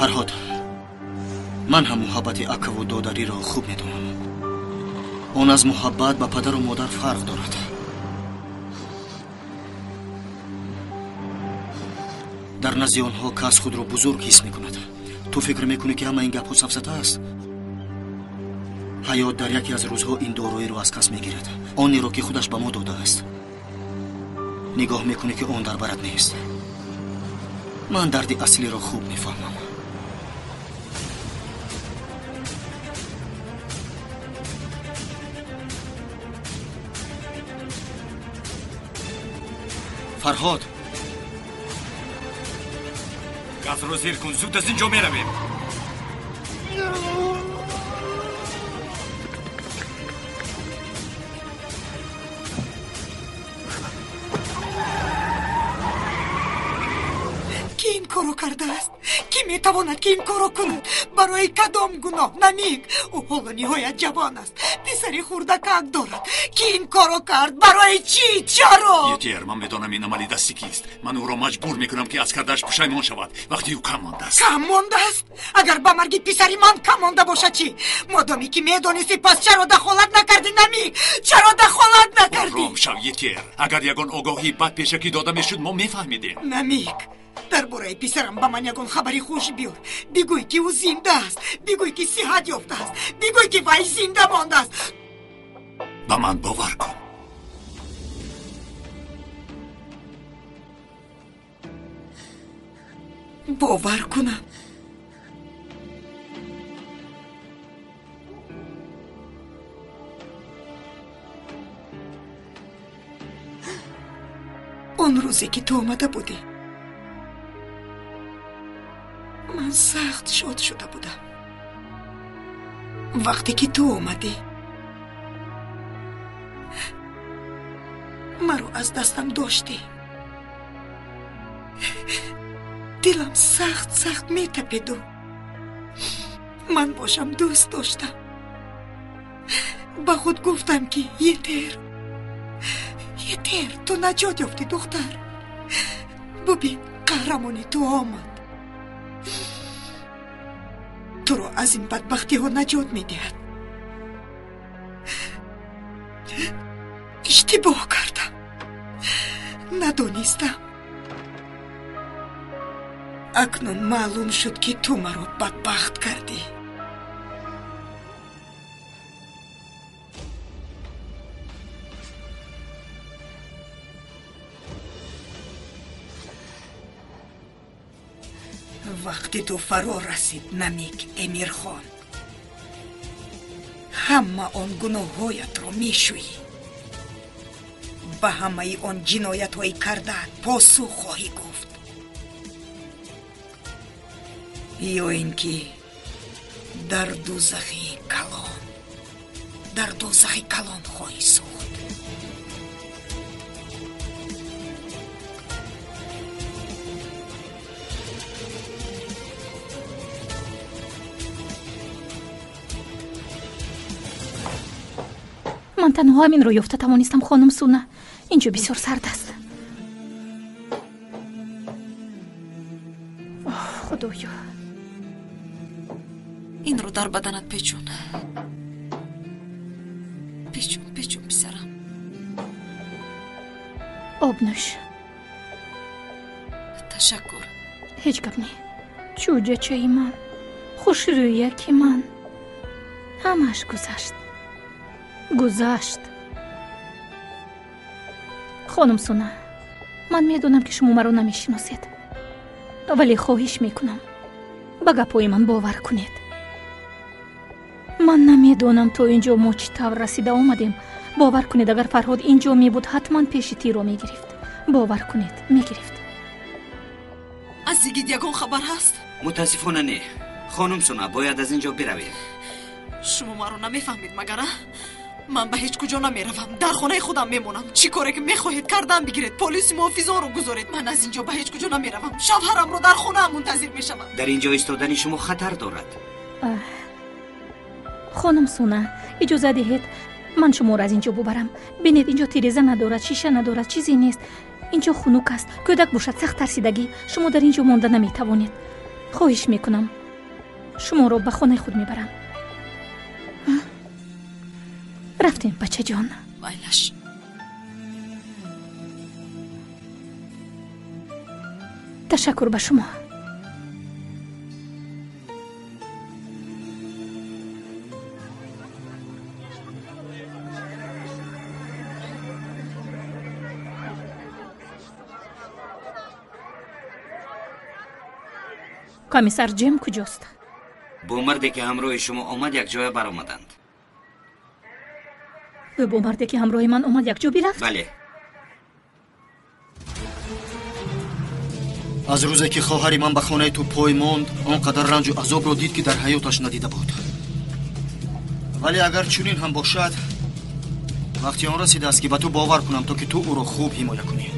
فرهاد، من هم محبت اکا و دادری را خوب میدونم. اون از محبت با پدر و مادر فرق دارد. در نزد آنها کس خود را بزرگ حس میکند. تو فکر میکنی که همه این گپ ها سفسطه است؟ حیات در یکی از روزها این دارویی را از کس میگیرد، آنی را که خودش به ما داده است. نگاه میکنی که اون در برت نیست. من درد اصلی را خوب میفهمم. فرهاد، گاز رو زیر کن، زود از اینجا میرویم. کی این کارو کرده است؟ کی میتواند که این کارو کند؟ برای کدام گناه؟ نمیگ او حالا نهایت جوان است، پسری خوردکک دارد. کی این کارو کرد؟ برای چی؟ چرا؟ یتیر، من میدانم این عملی دستی کیست. من او را مجبور میکنم که از کردش پشیمان شود وقتی او کم مانده است. کم مانده است؟ اگر با مرگ پسری من کم مانده باشد چی؟ مادامی که میدانستی، پس چرا دخالت نکردی؟ نمیگ چرا دخالت نکردی؟ رام شو یتیر، اگر یگان آگاهی بد پیشکی داده میشد ما میفهمیدیم. نمیگ درباره پسرم با من یگان خبری خوش بیار. بگوی که او زنده است، بگوی که صحت یافته است، بگوی که وای زنده مانده است. با من باور کن. باور کنم؟ اون روزی که تو آمده بودی من سخت شاد شده بودم. وقتی که تو آمدی مرا از دستم داشتی. دلم سخت میتپید و من باشم دوست داشتم. با خود گفتم که یتیر تو نجات یافتی دختر. ببین قهرمانی تو آمد، تو رو از این بدبختی ها نجات میدهد. اشتباه کردم، ندانستم. اکنون معلوم شد که تو مرا بدبخت کردی. وقتی تو فرا رسید نمیگ امیر خان، همه آن گناهایت را میشویی. به همه آن جنایت های کرده پاسخ خواهی گفت، یا اینکه در دوزخ کلان خواهی سوخت. من تنها همین رو یافته توانستم خانم سونه. اینجا بسیار سرد است. خدایا، این رو در بدنت پیچون پسرم. آب نوش. تشکر. هیچ گپ نی. جوجه چای من، خوش رویکی من، همش گذشت. خانم سونه، من میدونم که شما مرا نمیشناسید، ولی خواهش میکنم به گپای من باور کنید. من نمیدونم تو اینجا ما چی طور رسیده آمدیم. باور کنید اگر فرهاد اینجا می بود حتما پیش تی رو میگرفت. باور کنید میگرفت. از دیگه یگان خبر هست؟ متاسفانه نه خانم سونه، باید از اینجا برویم. شما ما رو نمیفهمید مگر؟ من به هیچ کجا نمیروم، در خانه خودم میمونم. چی کاری که میخواهید کردن بگیرید، پلیس محافظان رو گذارید. من از اینجا به هیچ کجا نمیروم. شوهرم رو در خونه منتظر میشم. در اینجا ایستادن شما خطر دارد. خانم سونه، اجازه دهید من شما را از اینجا ببرم. ببینید اینجا تیریزه ندارد، شیشه ندارد، چیزی نیست. اینجا خنک است. کودک باشد سخت ترسیدگی. شما در اینجا مانده نمیتوانید. خواهش میکنم شما رو به خانه خود میبرم. رفتیم بچه جان. مایلش. تشکر به شما. کمیسر جیم کجاست؟ با مردی که همراه شما آمد یک جای برآمدند. او با مردی که همراه من آمد یک جا برفت؟ بله. از روزی که خواهر من به خانه تو پای ماند آنقدر رنج و عذاب را دید که در حیاتش ندیده بود. ولی اگر چنین هم باشد وقتی آن رسیده است که به تو باور کنم تا که تو او را خوب حمایت کنی.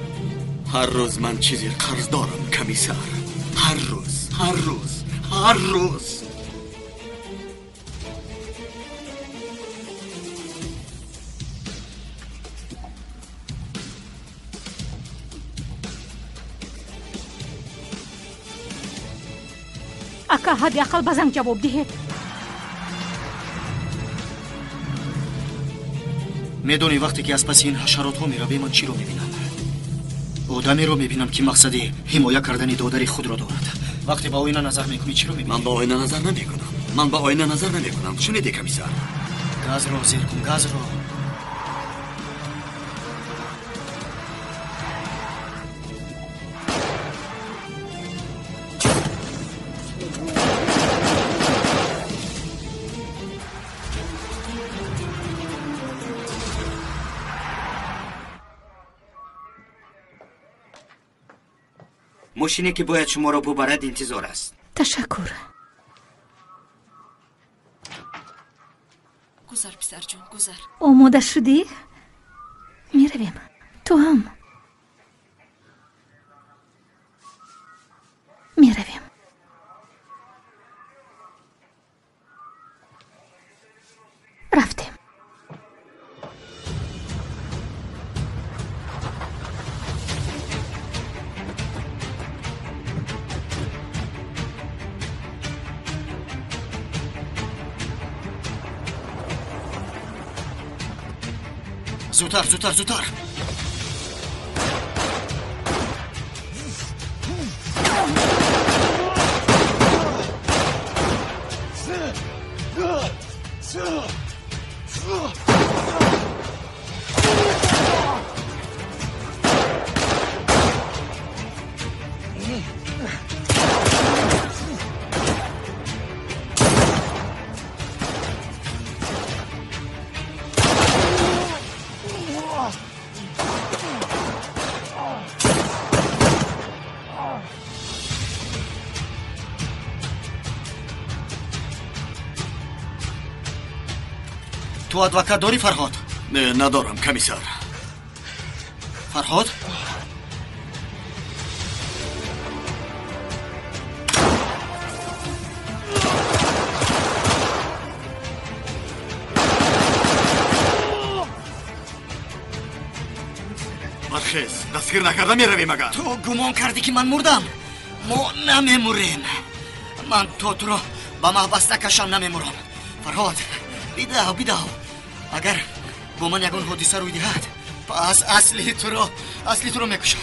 هر روز من چیزی قرض دارم کمیسر. هر روز. اکا حداقل به زنگ جواب دهید. میدونی وقتی که از پس این حشرات ها میروی من چی رو میبینم؟ آدمی رو میبینم که مقصد حمایت کردن دادر خود را دارد. وقتی با آینه نظر میکنی چی رو میبینی؟ من با آینه نظر نمیکنم. شنیدی کمیسر؟ گاز رو زیر کن، گاز رو. ماشینی که باید شما را ببرد انتظار است. تشکر. گذر پسر جون گذر. آماده شدی؟ میرویم. تو هم میرویم. رفتیم. زودتر. تو ادوکات داری فرهاد؟ نه ندارم کمیسر. فرهاد؟ برخیز. دستگیر نکرده میرویم اگر؟ تو گمان کردی که من مردم؟ ما نمیموریم. من تو رو با محبس نکشم نمیمورم. فرهاد بیده اگر با من یکان حادثه روی دهد پس اصلی تو رو میکشد.